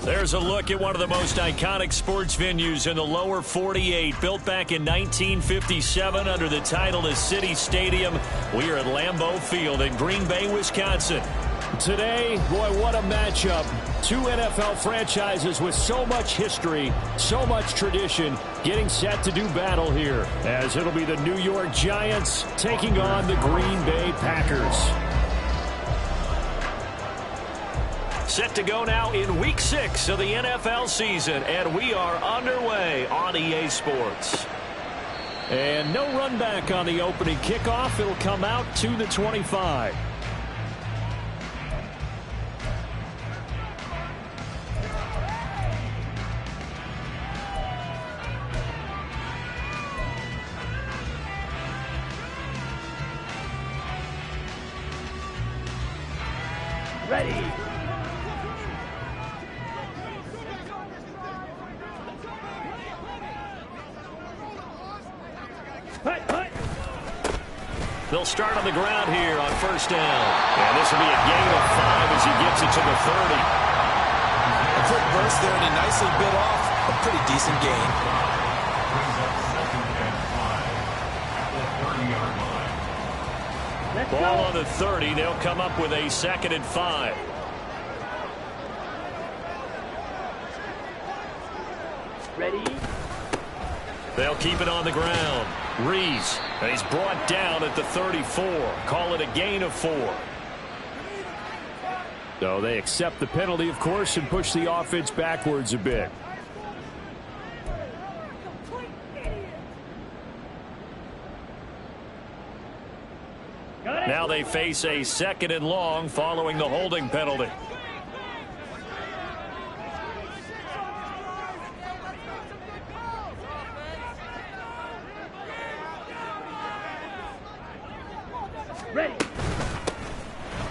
There's a look at one of the most iconic sports venues in the lower 48. Built back in 1957 under the title of City Stadium. We are at Lambeau Field in Green Bay, Wisconsin. Today, boy, what a matchup. Two NFL franchises with so much history, so much tradition, getting set to do battle here, as it'll be the New York Giants taking on the Green Bay Packers. Set to go now in Week 6 of the NFL season, and we are underway on EA Sports. And no run back on the opening kickoff. It'll come out to the 25. Ready. They'll start on the ground here on first down. And this will be a gain of 5 as he gets it to the 30. A quick burst there, and he nicely bit off a pretty decent gain. Ball on the 30. They'll come up with a 2nd and 5. Ready. They'll keep it on the ground. Rees, and he's brought down at the 34. Call it a gain of 4. So they accept the penalty, of course, and push the offense backwards a bit. Now they face a 2nd and long following the holding penalty. Ready.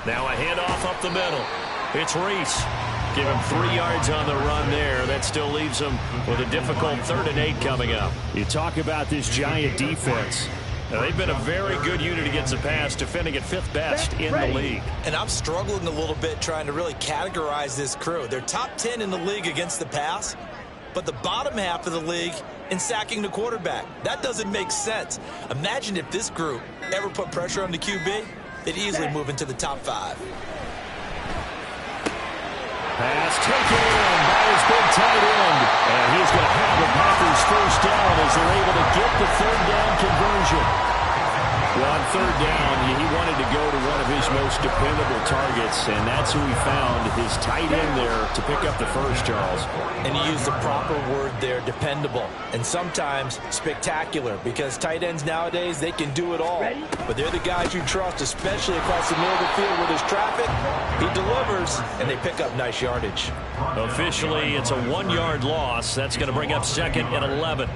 Now a handoff up the middle. It's Reese. Give him 3 yards on the run there. That still leaves him with a difficult 3rd and 8 coming up. You talk about this Giant defense. Now, they've been a very good unit against the pass, defending at 5th best in the league. And I'm struggling a little bit trying to really categorize this crew. They're top 10 in the league against the pass, but the bottom half of the league in sacking the quarterback. That doesn't make sense. Imagine if this group ever put pressure on the QB, they'd easily move into the top 5. Pass taken in by his big tight end. And he's going to have the Packers first down as they're able to get the 3rd down conversion. Well, on 3rd down, he wanted to go to one of his most dependable targets, and that's who he found, his tight end there, to pick up the first, Charles. And he used the proper word there, dependable, and sometimes spectacular, because tight ends nowadays, they can do it all. But they're the guys you trust, especially across the middle of the field where there's traffic. He delivers, and they pick up nice yardage. Officially, it's a 1-yard loss. That's going to bring up 2nd and 11.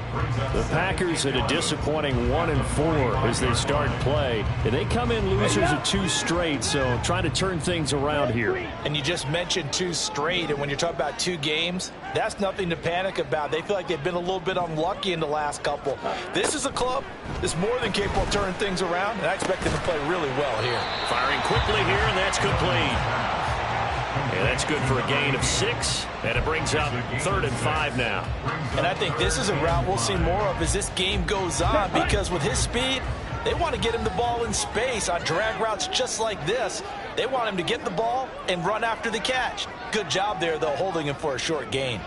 The Packers at a disappointing 1-4 as they start play. They come in losers of 2 straight, so trying to turn things around here. And you just mentioned 2 straight, and when you're talking about 2 games, that's nothing to panic about. They feel like they've been a little bit unlucky in the last couple. This is a club that's more than capable of turning things around, and I expect them to play really well here. Firing quickly here, and that's complete. And that's good for a gain of 6, and it brings up 3rd and 5 now. And I think this is a route we'll see more of as this game goes on, because with his speed, they want to get him the ball in space on drag routes just like this. They want him to get the ball and run after the catch. Good job there, though, holding him for a short gain.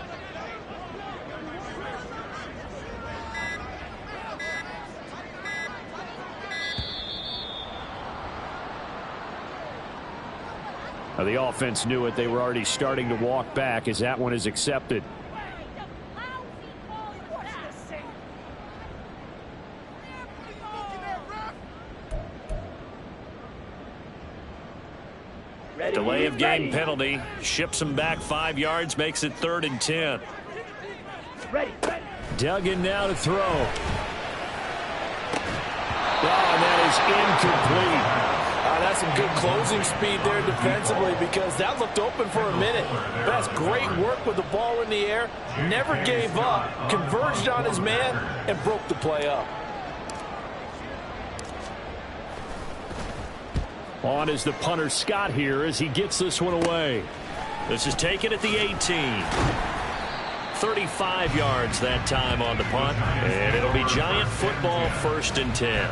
The offense knew it. They were already starting to walk back as that one is accepted. Delay of game penalty. Ships him back 5 yards, makes it 3rd and 10. Dug in now to throw. Oh, and that is incomplete. That's some good closing speed there defensively, because that looked open for a minute. But that's great work with the ball in the air. Never gave up, converged on his man, and broke the play up. On is the punter Scott here as he gets this one away. This is taken at the 18. 35 yards that time on the punt. And it'll be Giant football, 1st and 10.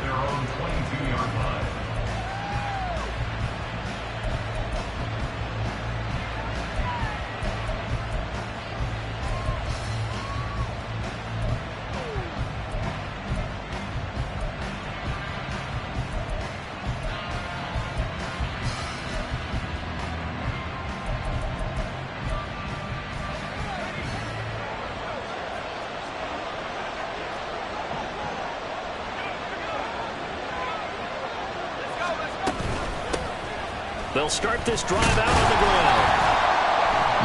They'll start this drive out on the ground.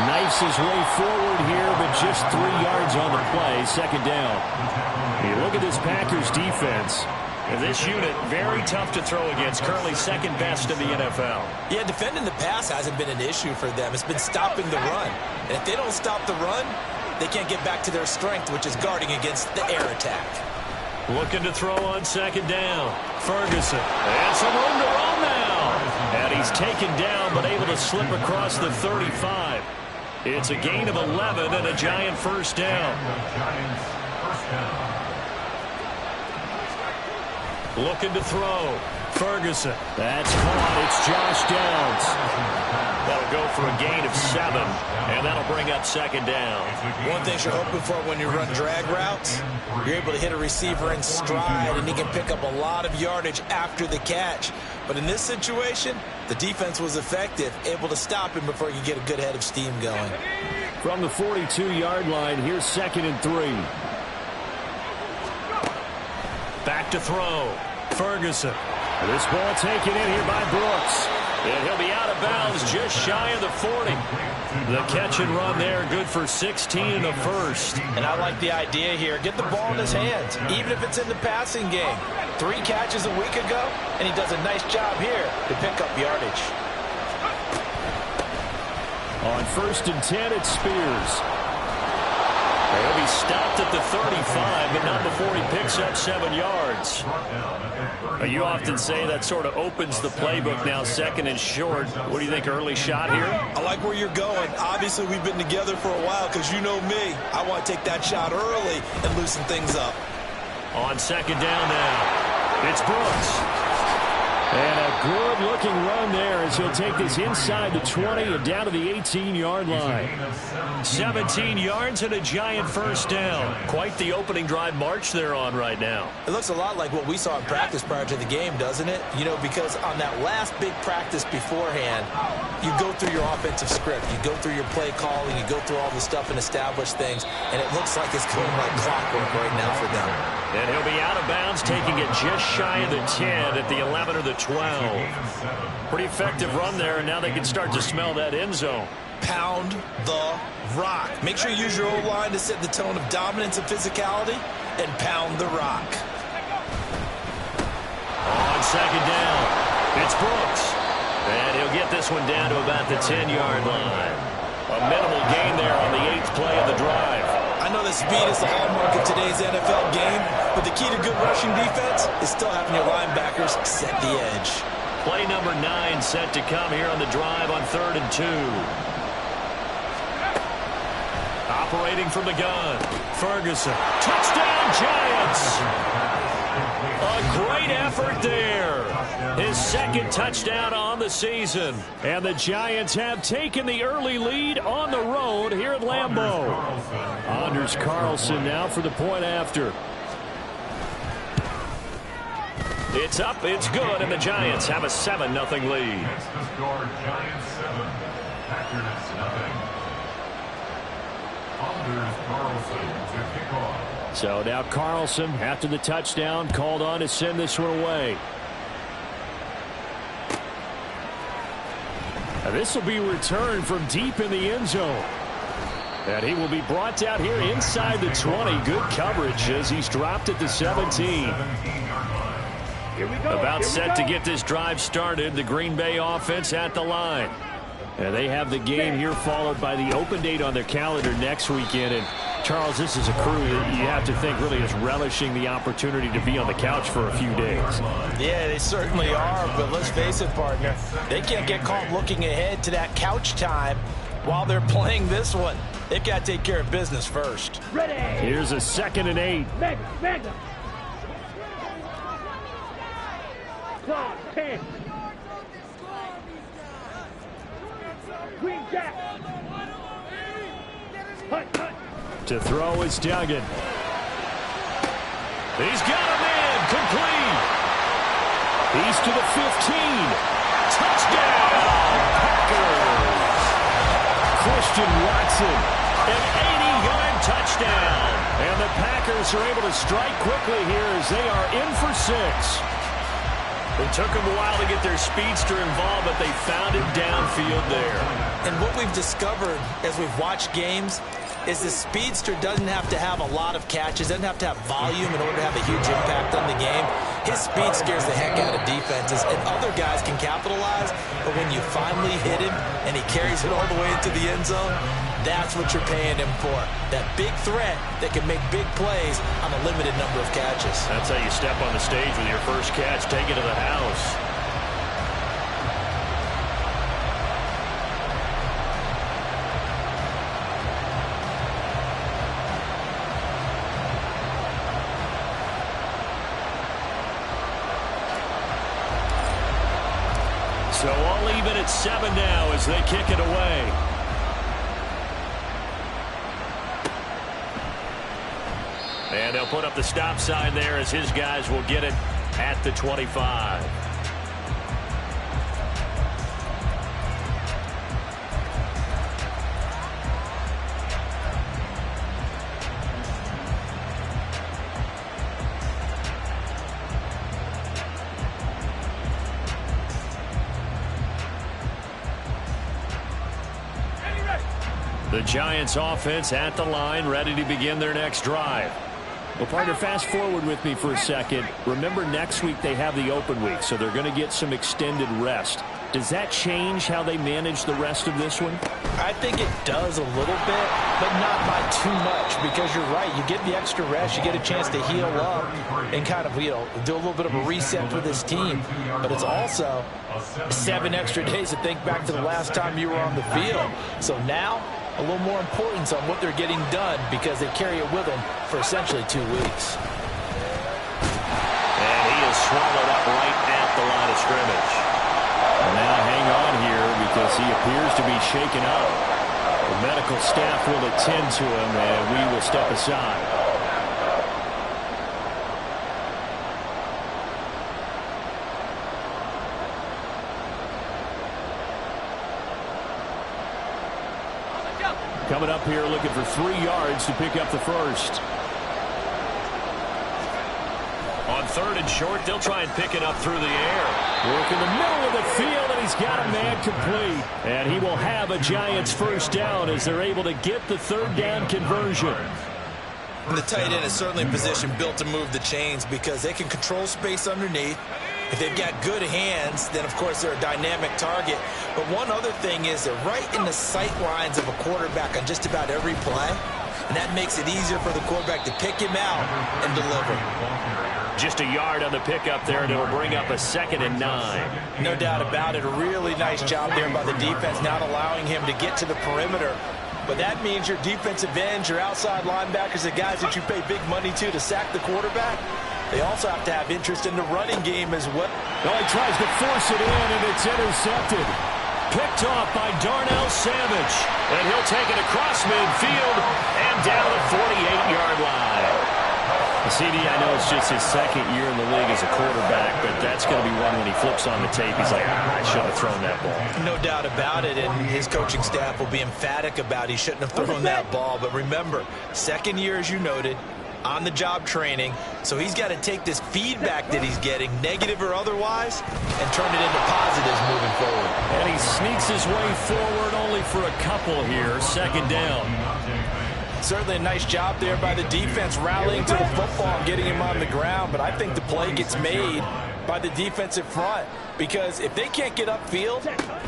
Knifes his way forward here, but just 3 yards on the play. 2nd down. You look at this Packers defense. And this unit, very tough to throw against. Currently 2nd best in the NFL. Yeah, defending the pass hasn't been an issue for them. It's been stopping the run. And if they don't stop the run, they can't get back to their strength, which is guarding against the air attack. Looking to throw on 2nd down. Ferguson. And some room to run now. And he's taken down, but able to slip across the 35. It's a gain of 11 and a Giant 1st down. Looking to throw. Ferguson. That's caught. It's Josh Downs. That'll go for a gain of 7, and that'll bring up 2nd down. One thing you're hoping for when you run drag routes, you're able to hit a receiver in stride, and he can pick up a lot of yardage after the catch. But in this situation, the defense was effective, able to stop him before he could get a good head of steam going. From the 42-yard line, here's 2nd and 3. Back to throw. Ferguson. This ball taken in here by Brooks. And he'll be out of bounds just shy of the 40. The catch and run there, good for 16 in the 1st. And I like the idea here. Get the ball in his hands, even if it's in the passing game. 3 catches a week ago, and he does a nice job here to pick up yardage. On 1st and 10, it's Spears. He'll be stopped at the 35, but not before he picks up 7 yards. You often say that sort of opens the playbook now, 2nd and short. What do you think, early shot here? I like where you're going. Obviously, we've been together for a while because you know me. I want to take that shot early and loosen things up. On 2nd down now, it's Brooks. And a good-looking run there as he'll take this inside the 20 and down to the 18-yard line. 17 yards and a Giant 1st down. Quite the opening drive march they're on right now. It looks a lot like what we saw in practice prior to the game, doesn't it? You know, because on that last big practice beforehand, you go through your offensive script. You go through your play calling. You go through all the stuff and establish things. And it looks like it's going like clockwork right now for them. And he'll be out of bounds, taking it just shy of the 10 at the 11 or the 12. Pretty effective run there, and now they can start to smell that end zone. Pound the rock. Make sure you use your O-line to set the tone of dominance and physicality, and pound the rock. On 2nd down, it's Brooks. And he'll get this one down to about the 10-yard line. A minimal gain there on the 8th play of the drive. I know that speed is the hallmark of today's NFL game, but the key to good rushing defense is still having your linebackers set the edge. Play number 9 set to come here on the drive on 3rd and 2. Operating from the gun, Ferguson. Touchdown, Giants! A great effort there. His 2nd touchdown on the season. And the Giants have taken the early lead on the road here at Lambeau. Anders Carlson now for the point after. It's up, it's good, and the Giants have a 7-0 lead. Giants 7, Packers 0. Anders Carlson to kick off. So now Carlson, after the touchdown, called on to send this one away. And this will be returned from deep in the end zone. And he will be brought down here inside the 20. Good coverage as he's dropped at the 17. About set to get this drive started. The Green Bay offense at the line. And they have the game here followed by the open date on their calendar next weekend. And Charles, this is a crew that you have to think really is relishing the opportunity to be on the couch for a few days. Yeah, they certainly are, but let's face it, partner. They can't get caught looking ahead to that couch time While they're playing this one, they've got to take care of business first. Ready. Here's a 2nd and 8. Magna. Clock 10. Green Jack. Hut. To throw is Duggan. He's got a man complete. He's to the 15. Touchdown, Packers. Christian Watson. An 80-yard touchdown. And the Packers are able to strike quickly here as they are in for 6. It took them a while to get their speedster involved, but they found it downfield there. And what we've discovered as we've watched games is the speedster doesn't have to have a lot of catches, doesn't have to have volume in order to have a huge impact on the game. His speed scares the heck out of defenses, and other guys can capitalize, but when you finally hit him and he carries it all the way into the end zone, that's what you're paying him for. That big threat that can make big plays on a limited number of catches. That's how you step on the stage with your first catch, take it to the house. So all even at 7 now as they kick it away. And they'll put up the stop sign there as his guys will get it at the 25. The Giants offense at the line, ready to begin their next drive. Well, partner, fast forward with me for a second. Remember, next week they have the open week, so they're going to get some extended rest. Does that change how they manage the rest of this one? I think it does a little bit, but not by too much, because you're right. You get the extra rest. You get a chance to heal up and kind of, do a little bit of a reset for this team. But it's also 7 extra days to think back to the last time you were on the field. So now, a little more importance on what they're getting done because they carry it with them for essentially 2 weeks. And he is swallowed up right at the line of scrimmage. And now hang on here because he appears to be shaken up. The medical staff will attend to him, and we will step aside. Coming up here looking for 3 yards to pick up the first. On 3rd and short, they'll try and pick it up through the air. Work in the middle of the field, and he's got a man complete. And he will have a Giants first down as they're able to get the 3rd down conversion. And the tight end is certainly in position built to move the chains because they can control space underneath. If they've got good hands, then, of course, they're a dynamic target. But one other thing is they're right in the sight lines of a quarterback on just about every play. And that makes it easier for the quarterback to pick him out and deliver. Just a yard on the pickup there, and it'll bring up a 2nd and 9. No doubt about it. A really nice job there by the defense, not allowing him to get to the perimeter. But that means your defensive ends, your outside linebackers, the guys that you pay big money to sack the quarterback, they also have to have interest in the running game as well. Well, he tries to force it in, and it's intercepted. Picked off by Darnell Savage. And he'll take it across midfield and down the 48-yard line. CD, I know it's just his 2nd year in the league as a quarterback, but that's going to be one when he flips on the tape. He's like, I shouldn't have thrown that ball. No doubt about it, and his coaching staff will be emphatic about he shouldn't have thrown that ball. But remember, 2nd year, as you noted, on-the-job training, so he's got to take this feedback that he's getting, negative or otherwise, and turn it into positives moving forward. And he sneaks his way forward only for a couple here, 2nd down. Certainly a nice job there by the defense rallying to the football and getting him on the ground, but I think the play gets made by the defensive front because if they can't get upfield,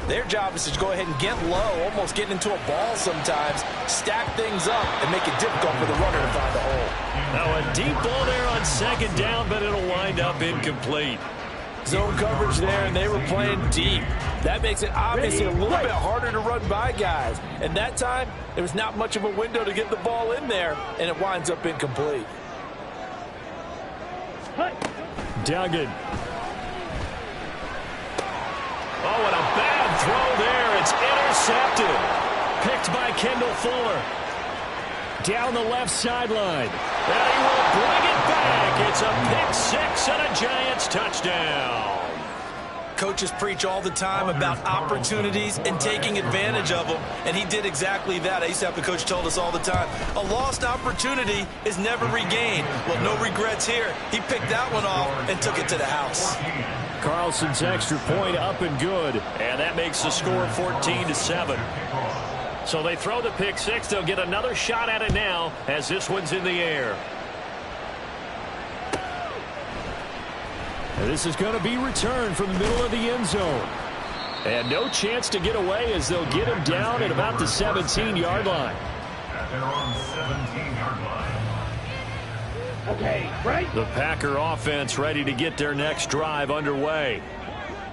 their job is to go ahead and get low, almost get into a ball sometimes, stack things up, and make it difficult for the runner to find the hole. Now a deep ball there on 2nd down, but it'll wind up incomplete. Zone coverage there, and they were playing deep. That makes it obviously a little bit harder to run by guys. And that time, there was not much of a window to get the ball in there, and it winds up incomplete. Duggan. Oh, and a bad throw there. It's intercepted. Picked by Kendall Fuller. Down the left sideline. And he will bring it back. It's a pick six and a Giants touchdown. Coaches preach all the time about opportunities and taking advantage of them, and he did exactly that. I used to have the coach told us all the time, a lost opportunity is never regained. Well, no regrets here. He picked that one off and took it to the house. Carlson's extra point up and good, and that makes the score 14-7. So they throw the pick six. They'll get another shot at it now as this one's in the air. And this is going to be returned from the middle of the end zone. And no chance to get away as they'll get him down at about the 17-yard line. At their own 17-yard line. Okay, right? The Packer offense ready to get their next drive underway.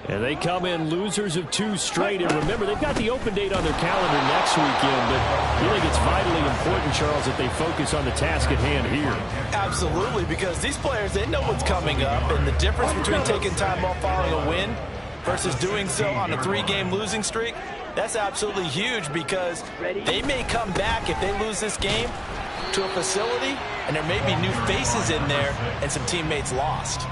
And they come in losers of 2 straight. And remember, they've got the open date on their calendar next weekend. But I think it's vitally important, Charles, that they focus on the task at hand here. Absolutely, because these players, they know what's coming up. And the difference between taking time off following a win versus doing so on a 3-game losing streak, that's absolutely huge, because they may come back if they lose this game to a facility, and there may be new faces in there and some teammates lost.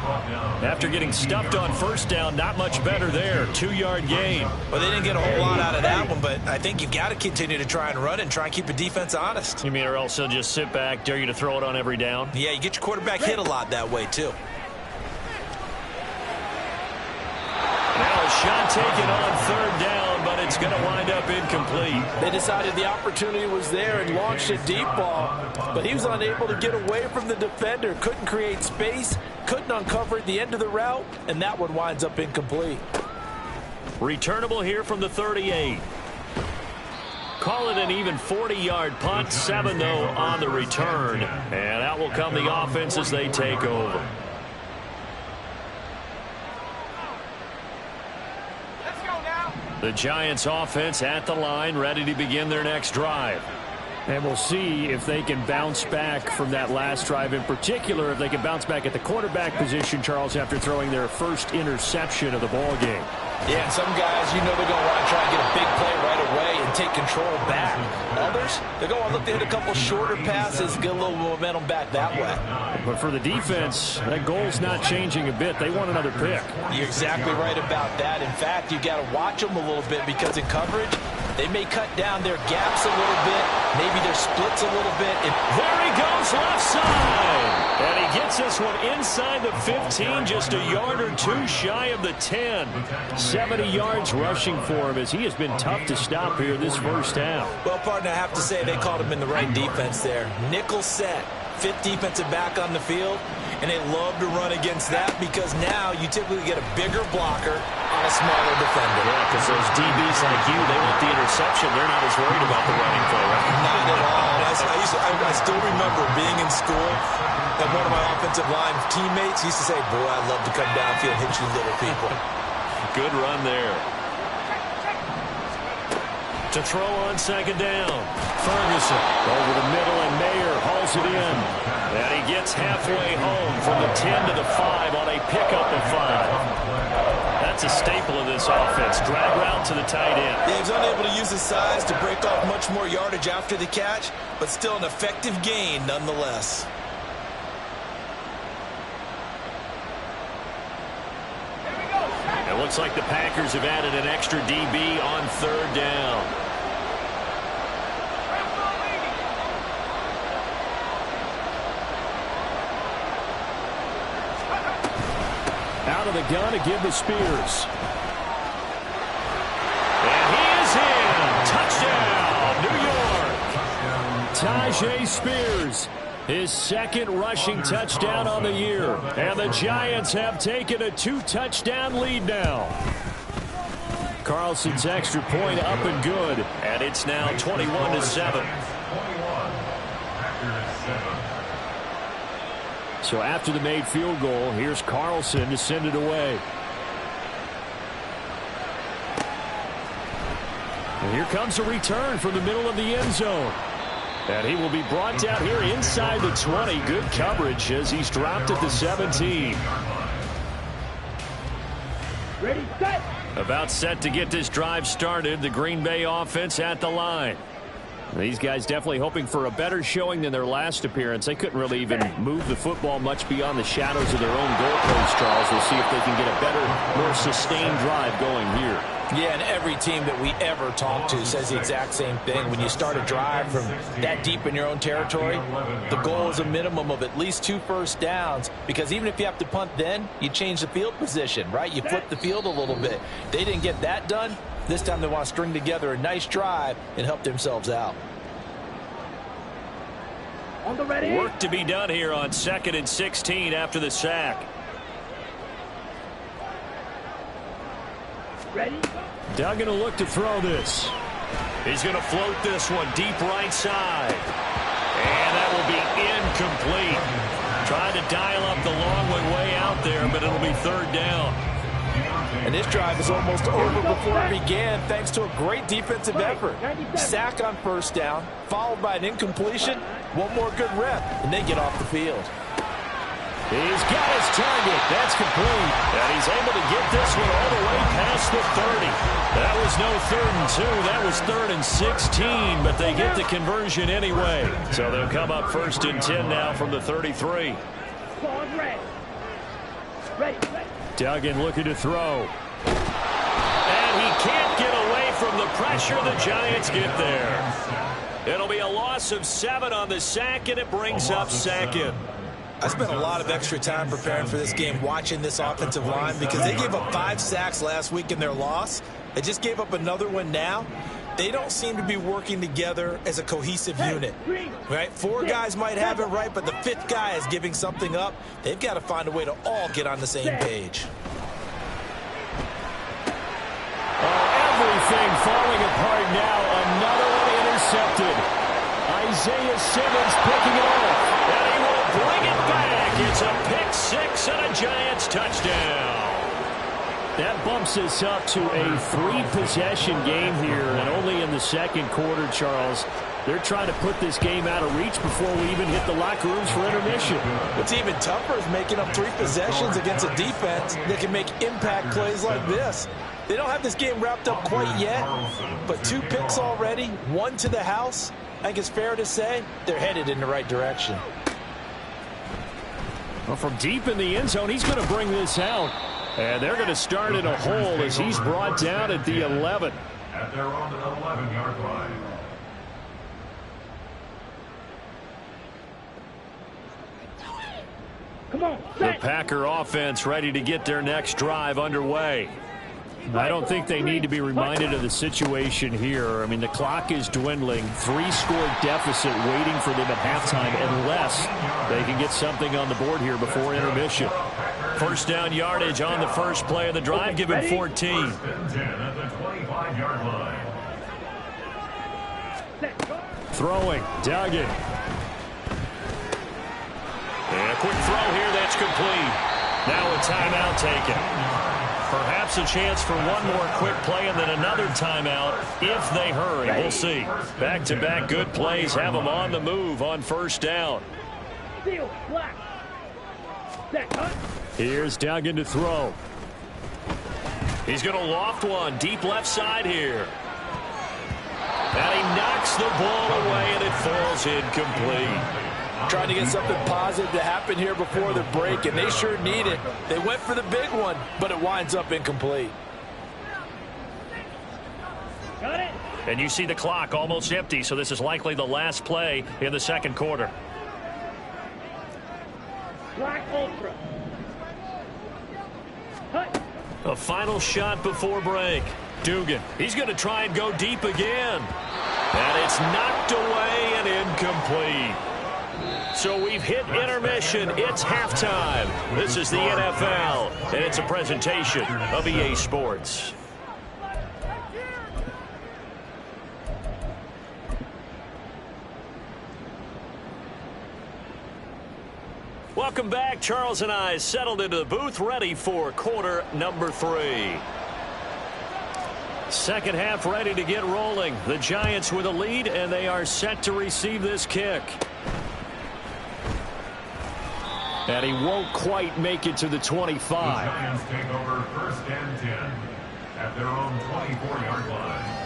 After getting stuffed on first down, not much better there. 2-yard gain. Well, they didn't get a whole lot out of that one, but I think you've got to continue to try and run and try and keep the defense honest. You mean, or else they'll just sit back, dare you to throw it on every down? Yeah, you get your quarterback hit a lot that way, too. Now a shot taken on third down, but it's going to wind up incomplete. They decided the opportunity was there and launched a deep ball, but he was unable to get away from the defender, couldn't create space, couldn't uncover at the end of the route, and that one winds up incomplete. Returnable here from the 38. Call it an even 40-yard punt, 7 though on the return, and out will come the offense as they take over. The Giants offense at the line, ready to begin their next drive. And we'll see if they can bounce back from that last drive, in particular if they can bounce back at the quarterback position, Charles, after throwing their first interception of the ball game. Yeah, and some guys, you know, they're going to want to try and get a big play right away and take control back. Others, they're going to look to hit a couple shorter passes, get a little momentum back that way. But for the defense, that goal's not changing a bit. They want another pick. You're exactly right about that. In fact, you got to watch them a little bit, because in coverage, they may cut down their gaps a little bit, maybe their splits a little bit. There he goes, left side. And he gets this one inside the 15, just a yard or 2 shy of the 10. 70 yards rushing for him, as he has been tough to stop here this first half. Well, partner, I have to say they called him in the right defense there. Nickel set, 5th defensive back on the field, and they love to run against that, because now you typically get a bigger blocker on a smaller defender. Yeah, because those DBs like you, they want the interception. They're not as worried about the running play, right? Not at all. I still remember being in school, and one of my offensive line teammates used to say, boy, I love to come downfield and hit you little people. Good run there. To throw on second down. Ferguson over the middle, and Mayer hauls it in. And he gets halfway home from the 10 to the 5 on a pickup of 5. That's a staple of this offense. Drag route to the tight end. Yeah, he was unable to use his size to break off much more yardage after the catch, but still an effective gain nonetheless. It looks like the Packers have added an extra DB on third down. Out of the gun to give to Spears. And he is in. Touchdown, New York. Tajay Spears, his second rushing touchdown on the year. And the Giants have taken a 2-touchdown lead now. Carlson's extra point up and good. And it's now 21-7. So after the made field goal, here's Carlson to send it away. And here comes a return from the middle of the end zone. And he will be brought down here inside the 20. Good coverage as he's dropped at the 17. Ready, set. About set to get this drive started. The Green Bay offense at the line. These guys definitely hoping for a better showing than their last appearance. They couldn't really even move the football much beyond the shadows of their own goalpost, Charles. We'll see if they can get a better, more sustained drive going here. Yeah, and every team that we ever talk to says the exact same thing. When you start a drive from that deep in your own territory, the goal is a minimum of at least 2 first downs, because even if you have to punt then, you change the field position, right? You flip the field a little bit. They didn't get that done. This time they want to string together a nice drive and help themselves out. On the ready. Work to be done here on 2nd and 16 after the sack. Ready. Duggan will look to throw this. He's going to float this one deep right side. And that will be incomplete. Trying to dial up the long one way out there, but it'll be 3rd down. And this drive is almost over before it began, thanks to a great defensive effort. Sack on 1st down, followed by an incompletion. One more good rep, and they get off the field. He's got his target. That's complete. And he's able to get this one all the way past the 30. That was no 3rd and 2. That was 3rd and 16, but they get the conversion anyway. So they'll come up 1st and 10 now from the 33. Ready. Ready. Duggan looking to throw. And he can't get away from the pressure. The Giants get there. It'll be a loss of 7 on the sack, and it brings up 2nd. I spent a lot of extra time preparing for this game watching this offensive line because they gave up 5 sacks last week in their loss. They just gave up another one now. They don't seem to be working together as a cohesive unit. Right? 4 guys might have it right, but the 5th guy is giving something up. They've got to find a way to all get on the same page. Everything falling apart now. Another one intercepted. Isaiah Simmons picking it off. And he will bring it back. It's a pick 6 and a Giants touchdown. That bumps us up to a 3-possession game here, and only in the 2nd quarter, Charles. They're trying to put this game out of reach before we even hit the locker rooms for intermission. What's even tougher is making up 3 possessions against a defense that can make impact plays like this. They don't have this game wrapped up quite yet, but 2 picks already, 1 to the house. I think it's fair to say they're headed in the right direction. Well, from deep in the end zone, he's going to bring this out. And they're going to start in a hole as he's brought down at the 11. At their own 11-yard line. Come on. The Packer offense ready to get their next drive underway. I don't think they need to be reminded of the situation here. I mean, the clock is dwindling. 3-score deficit waiting for them at halftime unless they can get something on the board here before intermission. 1st down yardage on the first play of the drive, give him 14. 1st and 10 at the 25-yard line. Throwing, Duggan. And a quick throw here, that's complete. Now a timeout taken. Perhaps a chance for one more quick play and then another timeout if they hurry. We'll see. Back-to-back good plays have them on the move on 1st down. Here's Duggan to throw. He's going to loft one deep left side here. And he knocks the ball away and it falls incomplete. Trying to get something positive to happen here before the break, and they sure need it. They went for the big one, but it winds up incomplete. Got it. And you see the clock almost empty, so this is likely the last play in the 2nd quarter. Black Ultra. Hut. A final shot before break. Dugan, he's going to try and go deep again. And it's knocked away and incomplete. So we've hit intermission. It's halftime. This is the NFL, and it's a presentation of EA Sports. Welcome back. Charles and I settled into the booth, ready for quarter number 3. Second half ready to get rolling. The Giants with a lead, and they are set to receive this kick. And he won't quite make it to the 25. The Giants take over 1st and 10 at their own 24-yard line.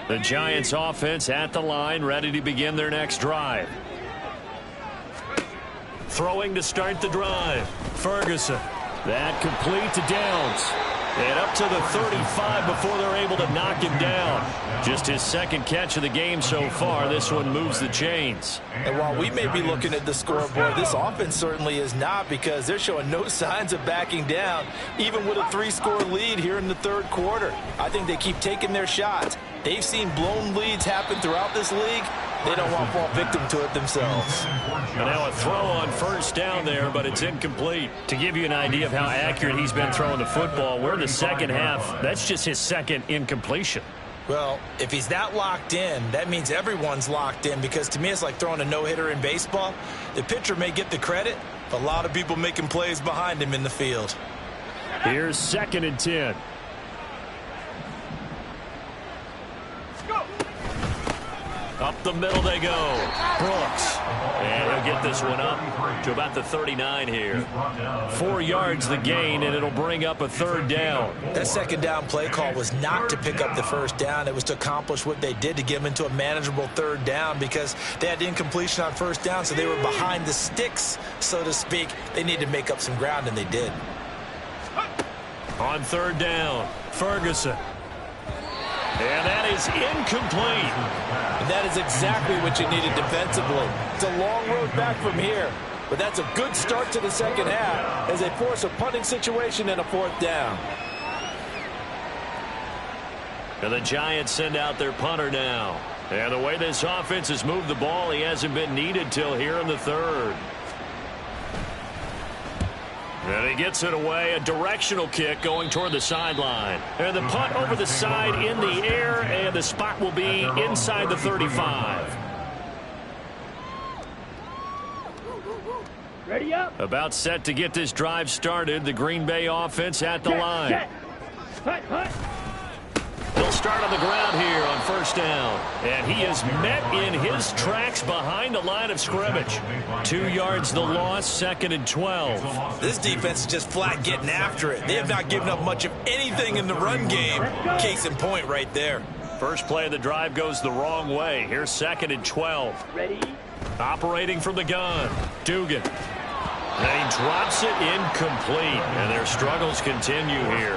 The Giants offense at the line, ready to begin their next drive. Throwing to start the drive. Ferguson. That complete to Downs. And up to the 35 before they're able to knock him down. Just his second catch of the game so far. This one moves the chains. And while we may be looking at the scoreboard, this offense certainly is not, because they're showing no signs of backing down, even with a 3-score lead here in the third quarter. I think they keep taking their shots. They've seen blown leads happen throughout this league. They don't want to fall victim to it themselves. And now a throw on first down there, but it's incomplete. To give you an idea of how accurate he's been throwing the football, we're in the second half. That's just his second incompletion. Well, if he's that locked in, that means everyone's locked in, because to me it's like throwing a no-hitter in baseball. The pitcher may get the credit, but a lot of people making plays behind him in the field. Here's 2nd and 10. Up the middle they go. Brooks. And he'll get this one up to about the 39 here. 4 yards the gain, and it'll bring up a 3rd down. That 2nd down play call was not to pick up the 1st down. It was to accomplish what they did, to get them into a manageable 3rd down, because they had incompletion on 1st down, so they were behind the sticks, so to speak. They needed to make up some ground, and they did. On 3rd down, Ferguson. And that is incomplete. And that is exactly what you needed defensively. It's a long road back from here, but that's a good start to the second half as they force a punting situation and a 4th down. And the Giants send out their punter now. And the way this offense has moved the ball, he hasn't been needed till here in the 3rd. And he gets it away, a directional kick going toward the sideline. And the punt over the side in the air, and the spot will be inside the 35. Ready up. About set to get this drive started. The Green Bay offense at the line. Hut, hut. They'll start on the ground here on 1st down. And he is met in his tracks behind the line of scrimmage. 2 yards the loss, 2nd and 12. This defense is just flat getting after it. They have not given up much of anything in the run game. Case in point right there. First play of the drive goes the wrong way. Here's 2nd and 12. Ready. Operating from the gun. Dugan. And he drops it incomplete. And their struggles continue here.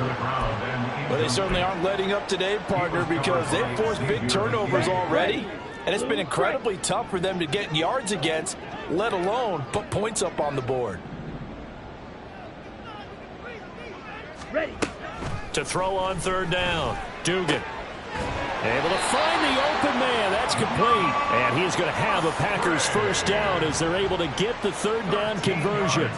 But they certainly aren't letting up today, partner, because they've forced big turnovers already. And it's been incredibly tough for them to get yards against, let alone put points up on the board. Ready. To throw on 3rd down. Dugan. Able to find the open man. That's complete. And he's going to have a Packers 1st down as they're able to get the 3rd down conversion.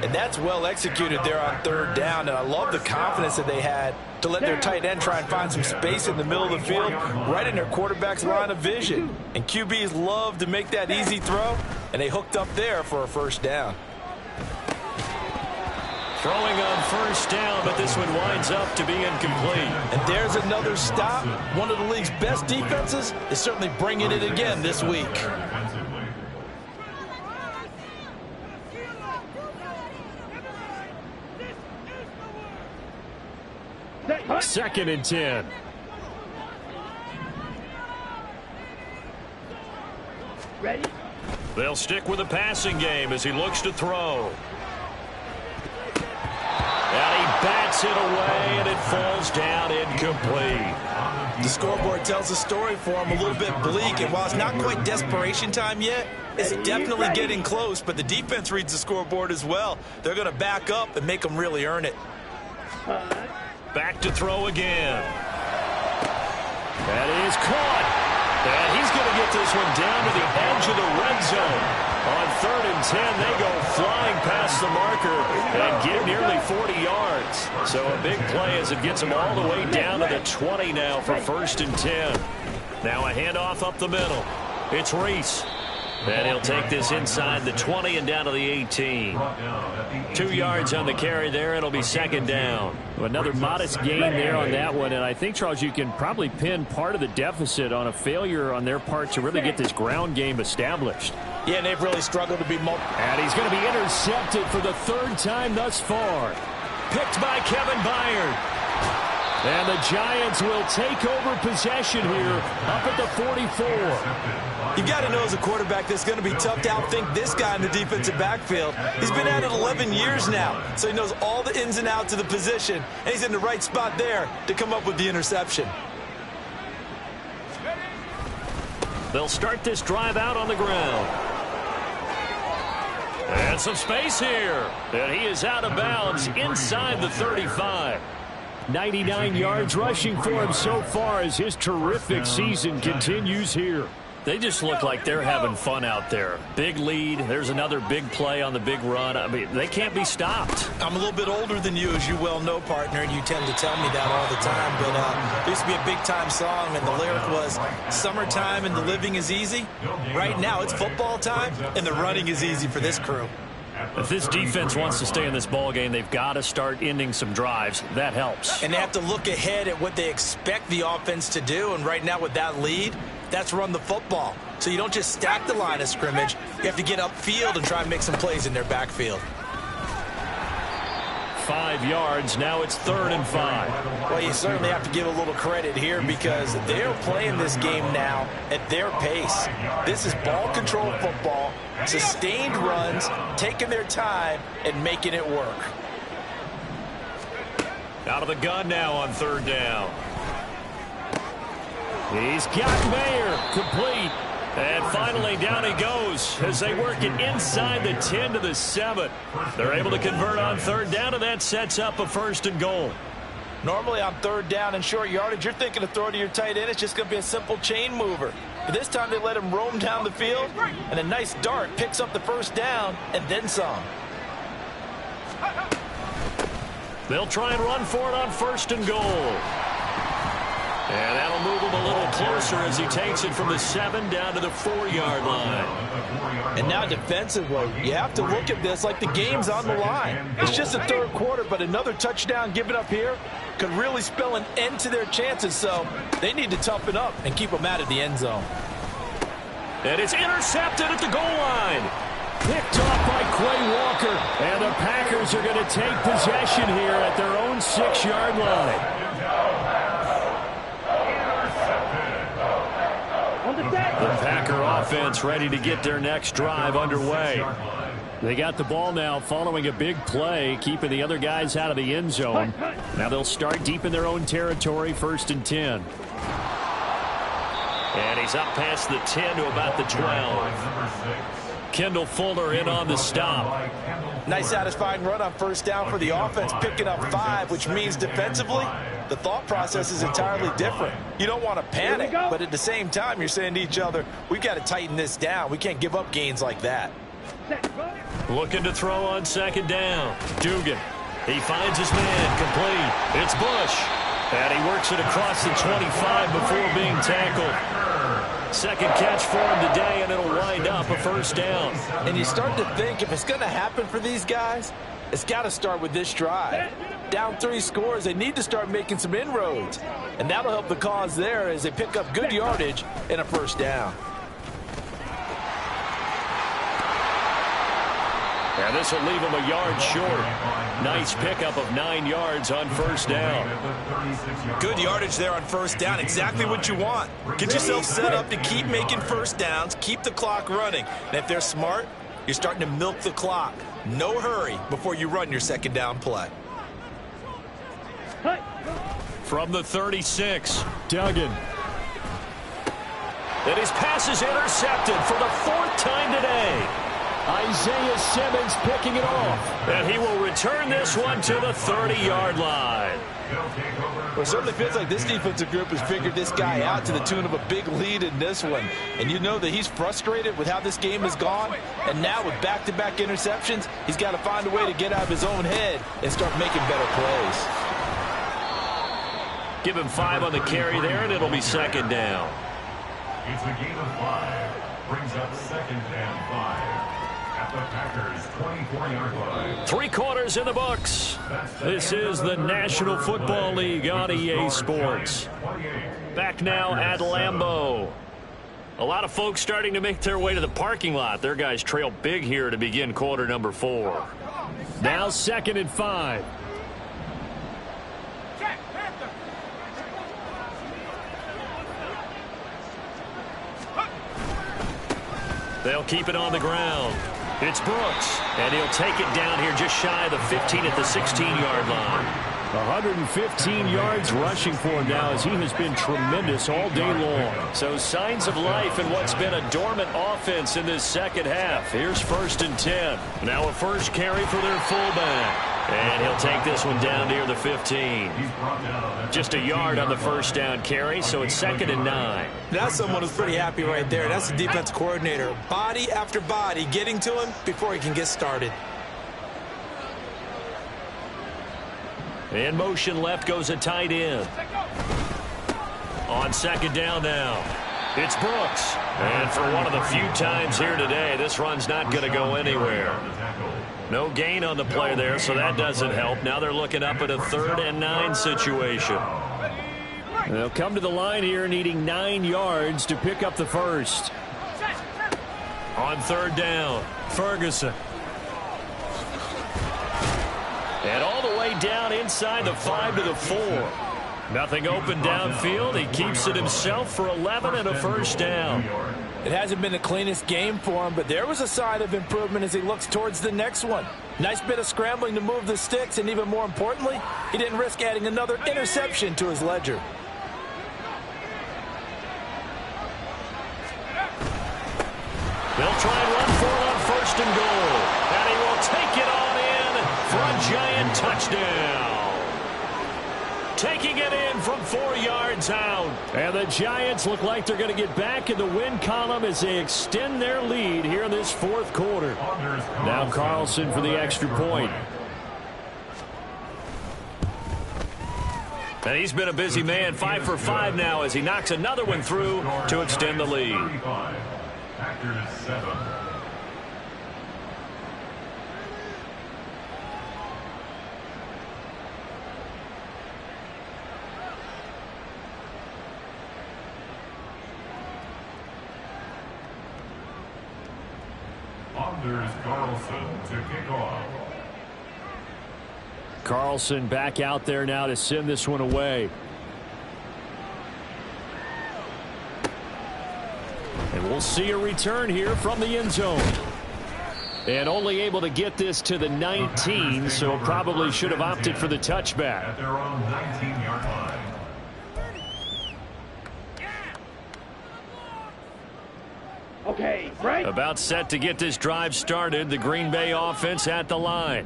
And that's well executed there on 3rd down. And I love the confidence that they had to let their tight end try and find some space in the middle of the field, right in their quarterback's line of vision. And QBs love to make that easy throw, and they hooked up there for a 1st down. Throwing on 1st down, but this one winds up to be incomplete. And there's another stop. One of the league's best defenses is certainly bringing it again this week. 2nd and 10. Ready. They'll stick with the passing game as he looks to throw. And he bats it away, and it falls down incomplete. The scoreboard tells a story for him, a little bit bleak, and while it's not quite desperation time yet, it's definitely getting close, but the defense reads the scoreboard as well. They're going to back up and make them really earn it. Back to throw again. That is caught. And he's going to get this one down to the edge of the red zone. On 3rd and 10, they go flying past the marker and get nearly 40 yards. So a big play as it gets them all the way down to the 20 now for 1st and 10. Now a handoff up the middle. It's Reese. And he'll take this inside the 20 and down to the 18. 2 yards on the carry there. It'll be 2nd down. Another modest gain there on that one. And I think, Charles, you can probably pin part of the deficit on a failure on their part to really get this ground game established. Yeah, and they've really struggled to be And he's going to be intercepted for the 3rd time thus far. Picked by Kevin Byard. And the Giants will take over possession here up at the 44. You got to know as a quarterback that's going to be tough to outthink this guy in the defensive backfield. He's been at it 11 years now, so he knows all the ins and outs of the position, and he's in the right spot there to come up with the interception. They'll start this drive out on the ground. And some space here. And he is out of bounds inside the 35. 99 yards rushing for him so far as his terrific season continues here. They just look like they're having fun out there. Big lead. There's another big play on the big run. I mean, they can't be stopped. I'm a little bit older than you, as you well know, partner, and you tend to tell me that all the time. But there used to be a big-time song, and the lyric was, "Summertime and the living is easy." Right now, it's football time, and the running is easy for this crew. If this defense wants to stay in this ball game, they've got to start ending some drives. That helps. And they have to look ahead at what they expect the offense to do. And right now with that lead, that's run the football. So you don't just stack the line of scrimmage. You have to get upfield and try and make some plays in their backfield. 5 yards. Now it's 3rd and 5. Well, you certainly have to give a little credit here because they're playing this game now at their pace. This is ball control football, sustained runs, taking their time, and making it work. Out of the gun now on 3rd down. He's got Mayer complete. And finally, down he goes as they work it inside the 10 to the 7. They're able to convert on 3rd down, and that sets up a 1st and goal. Normally on 3rd down and short yardage, you're thinking of throwing to your tight end. It's just going to be a simple chain mover. But this time they let him roam down the field, and a nice dart picks up the 1st down and then some. They'll try and run for it on 1st and goal. And that'll move him a little closer as he takes it from the 7 down to the 4-yard line. And now defensively, you have to look at this like the game's on the line. It's just the 3rd quarter, but another touchdown given up here could really spell an end to their chances. So they need to toughen up and keep them out of the end zone. And it's intercepted at the goal line. Picked off by Quay Walker. And the Packers are going to take possession here at their own 6-yard line. The Packer offense ready to get their next drive underway. They got the ball now following a big play, keeping the other guys out of the end zone. Now they'll start deep in their own territory, 1st and 10. And he's up past the 10 to about the 12. Kendall Fuller in on the stop. Nice satisfying run on 1st down for the offense, picking up 5, which means defensively, the thought process is entirely different. You don't want to panic, but at the same time, you're saying to each other, we've got to tighten this down. We can't give up gains like that. Looking to throw on 2nd down. Dugan. He finds his man complete. It's Bush. And he works it across the 25 before being tackled. 2nd catch for him today, and it'll wind up a 1st down. And you start to think if it's going to happen for these guys, it's got to start with this drive. Down 3 scores, they need to start making some inroads. And that'll help the cause there as they pick up good yardage and a 1st down. And this will leave him a yard short. Nice pickup of 9 yards on 1st down. Good yardage there on 1st down. Exactly what you want. Get yourself set up to keep making 1st downs, keep the clock running. And if they're smart, you're starting to milk the clock. No hurry before you run your 2nd down play. From the 36, Duggan. And his pass is intercepted for the 4th time today. I Isaiah Simmons picking it off. And he will return this one to the 30-yard line. Well, it certainly feels like this defensive group has figured this guy out to the tune of a big lead in this one. And you know that he's frustrated with how this game has gone. And now with back-to-back interceptions, he's got to find a way to get out of his own head and start making better plays. Give him 5 on the carry there, and it'll be second down. It's a gain of 5. Brings up second and 5. At the Packers' 24-yard line. 3 quarters in the books. This is the National Football League on EA Sports. Back now at Lambeau. A lot of folks starting to make their way to the parking lot. Their guys trail big here to begin quarter number 4. Now second and 5. They'll keep it on the ground. It's Brooks, and he'll take it down here just shy of the 15 at the 16-yard line. 115 yards rushing for him now as he has been tremendous all day long. So signs of life in what's been a dormant offense in this second half. Here's 1st and 10. Now a first carry for their fullback. And he'll take this one down near the 15. Just a yard on the first down carry, so it's 2nd and 9. That's someone who's pretty happy right there. That's the defense coordinator. Body after body getting to him before he can get started. In motion left goes a tight end. On 2nd down now, it's Brooks. And for one of the few times here today, this run's not going to go anywhere. No gain on the play there, so that doesn't help. Now they're looking up at a 3rd and 9 situation. They'll come to the line here needing 9 yards to pick up the first. On 3rd down, Ferguson. And all the way down inside the 5 to the 4. Nothing open downfield. He keeps it himself for 11 and a first down. It hasn't been the cleanest game for him, but there was a sign of improvement as he looks towards the next one. Nice bit of scrambling to move the sticks, and even more importantly, he didn't risk adding another interception to his ledger. They'll try and run for it on 1st and goal. And he will take it on in for a giant touchdown. Taking it in from 4 yards out. And the Giants look like they're going to get back in the win column as they extend their lead here in this 4th quarter. Now Carlson for the extra point. And he's been a busy man, 5 for 5 now as he knocks another one through to extend the lead. Packers 7. Anders Carlson to kick off. Carlson back out there now to send this one away. And we'll see a return here from the end zone. And only able to get this to the 19, so probably should have opted for the touchback. At their own 19-yard line. Okay, right. About set to get this drive started. The Green Bay offense at the line.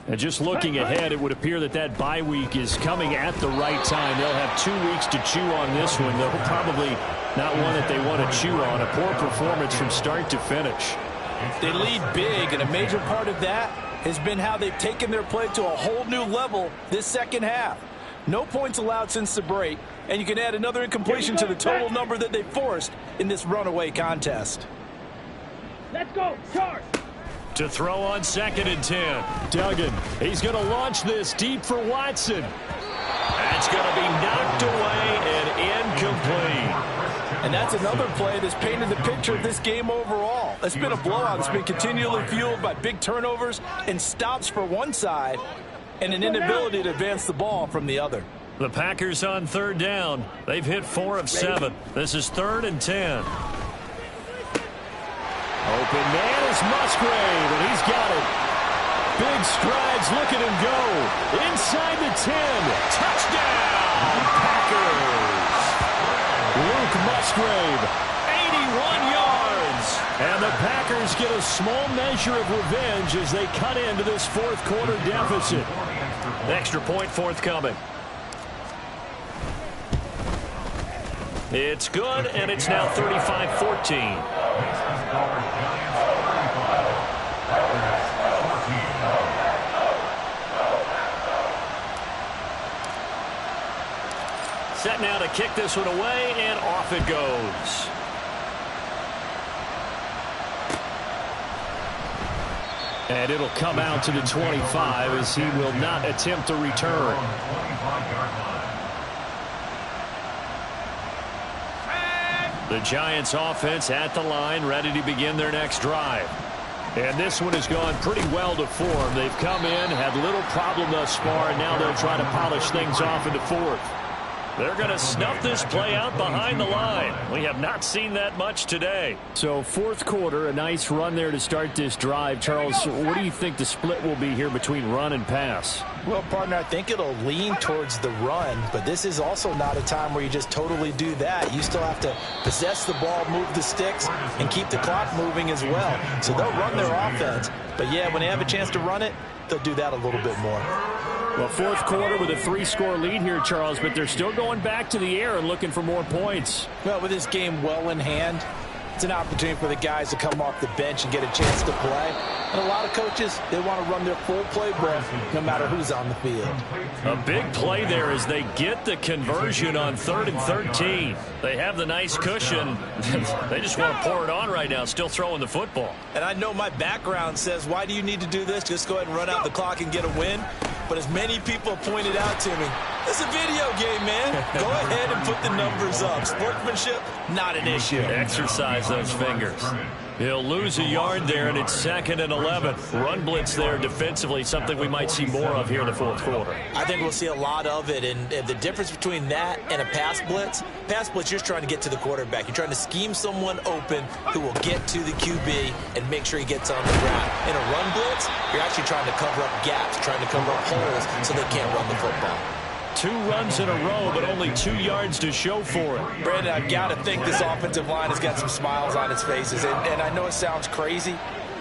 And just looking ahead, it would appear that that bye week is coming at the right time. They'll have 2 weeks to chew on this one. They'll probably not one that they want to chew on. A poor performance from start to finish. They lead big, and a major part of that has been how they've taken their play to a whole new level this second half. No points allowed since the break, and you can add another incompletion to the total number that they forced in this runaway contest. Let's go, charge. To throw on 2nd and 10. Duggan, he's going to launch this deep for Watson. That's going to be knocked away and incomplete. And that's another play that's painted the picture of this game overall. It's been a blowout. It's been continually fueled by big turnovers and stops for one side and an inability to advance the ball from the other. The Packers on 3rd down. They've hit 4 of 7. This is 3rd and 10. Open man is Musgrave, and he's got it. Big strides, look at him go. Inside the 10. Touchdown, Packers. Luke Musgrave. 81 yards. And And the Packers get a small measure of revenge as they cut into this fourth quarter deficit. Extra point forthcoming. It's good, and it's now 35-14. Set now to kick this one away, and off it goes. And it'll come out to the 25 as he will not attempt a return. The Giants offense at the line, ready to begin their next drive. And this one has gone pretty well to form. They've come in, had little problem thus far, and now they'll try to polish things off in the fourth. They're going to snuff this play out behind the line. We have not seen that much today. So fourth quarter, a nice run there to start this drive. Charles, what do you think the split will be here between run and pass? Well, partner, I think it'll lean towards the run, but this is also not a time where you just totally do that. You still have to possess the ball, move the sticks, and keep the clock moving as well. So they'll run their offense, but yeah, when they have a chance to run it, they'll do that a little bit more. Well, fourth quarter with a 3-score lead here, Charles, but they're still going back to the air and looking for more points. Well, with this game well in hand, it's an opportunity for the guys to come off the bench and get a chance to play. And a lot of coaches, they want to run their full playbook no matter who's on the field. A big play there as they get the conversion on 3rd and 13. They have the nice cushion. They just want to pour it on right now, still throwing the football. And I know my background says, why do you need to do this? Just go ahead and run out the clock and get a win. But as many people pointed out to me, it's a video game, man. Go ahead and put the numbers up. Sportsmanship, not an issue. Exercise those fingers. He'll lose a yard there, and it's 2nd and 11. Run blitz there defensively, something we might see more of here in the fourth quarter. I think we'll see a lot of it, and the difference between that and a pass blitz, you're just trying to get to the quarterback. You're trying to scheme someone open who will get to the QB and make sure he gets on the ground. In a run blitz, you're actually trying to cover up gaps, trying to cover up holes so they can't run the football. 2 runs in a row, but only 2 yards to show for it. Brandon, I've got to think this offensive line has got some smiles on its faces. And I know it sounds crazy,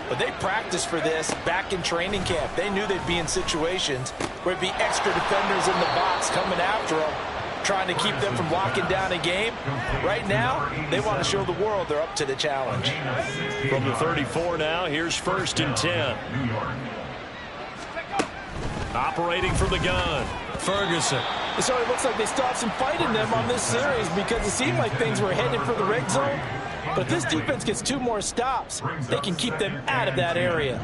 but they practiced for this back in training camp. They knew they'd be in situations where it'd be extra defenders in the box coming after them, trying to keep them from locking down a game. Right now, they want to show the world they're up to the challenge. From the 34 now, here's 1st and 10. Operating from the gun, Ferguson. So it looks like they still have some fight in them on this series because it seemed like things were headed for the red zone. But if this defense gets 2 more stops, they can keep them out of that area.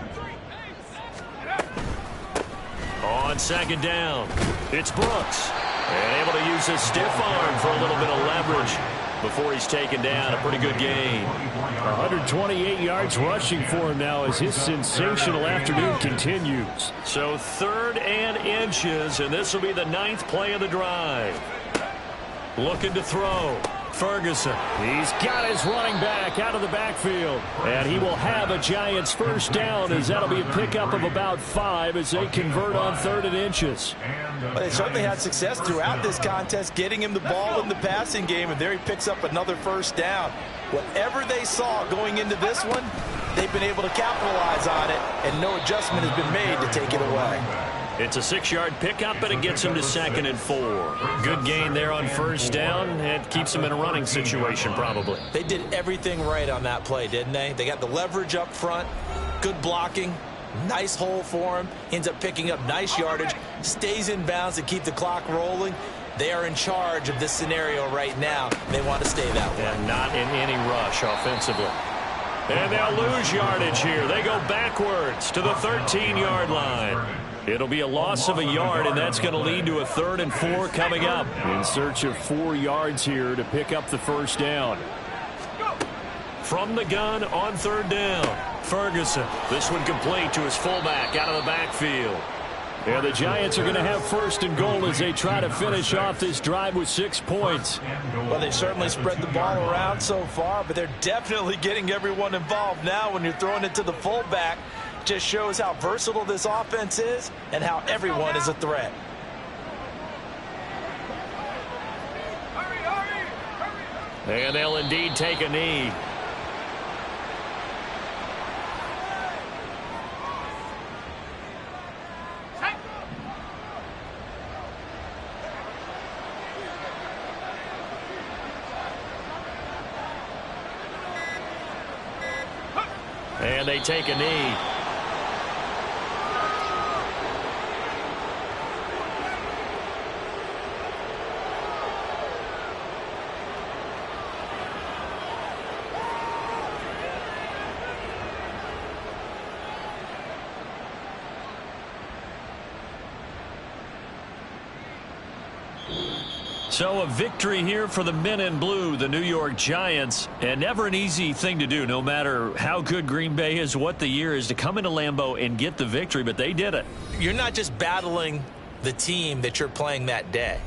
On 2nd down, it's Brooks. And able to use his stiff arm for a little bit of leverage before he's taken down. A pretty good gain. 128 yards rushing for him now as his sensational afternoon continues. So 3rd and inches, and this will be the 9th play of the drive. Looking to throw. Ferguson. He's got his running back out of the backfield. And he will have a Giants first down as that'll be a pickup of about 5 as they convert on 3rd and inches. But they certainly had success throughout this contest, getting him the ball in the passing game, and there he picks up another first down. Whatever they saw going into this one, they've been able to capitalize on it, and no adjustment has been made to take it away. It's a 6-yard pickup, and it gets him to 2nd and 4. Good gain there on first down. It keeps him in a running situation, probably. They did everything right on that play, didn't they? They got the leverage up front, good blocking, nice hole for him, ends up picking up nice yardage, stays in bounds to keep the clock rolling. They are in charge of this scenario right now. They want to stay that way. And not in any rush offensively. And they'll lose yardage here. They go backwards to the 13-yard line. It'll be a loss of a yard, and that's going to lead to a 3rd and 4 coming up. In search of 4 yards here to pick up the first down. From the gun on 3rd down, Ferguson. This one complete to his fullback out of the backfield. Yeah, the Giants are going to have 1st and goal as they try to finish off this drive with 6 points. Well, they certainly spread the ball around so far, but they're definitely getting everyone involved now when you're throwing it to the fullback. Just shows how versatile this offense is and how everyone is a threat. And they'll indeed take a knee. And they take a knee. So a victory here for the men in blue, the New York Giants, and never an easy thing to do, no matter how good Green Bay is, what the year is, to come into Lambeau and get the victory, but they did it. You're not just battling the team that you're playing that day.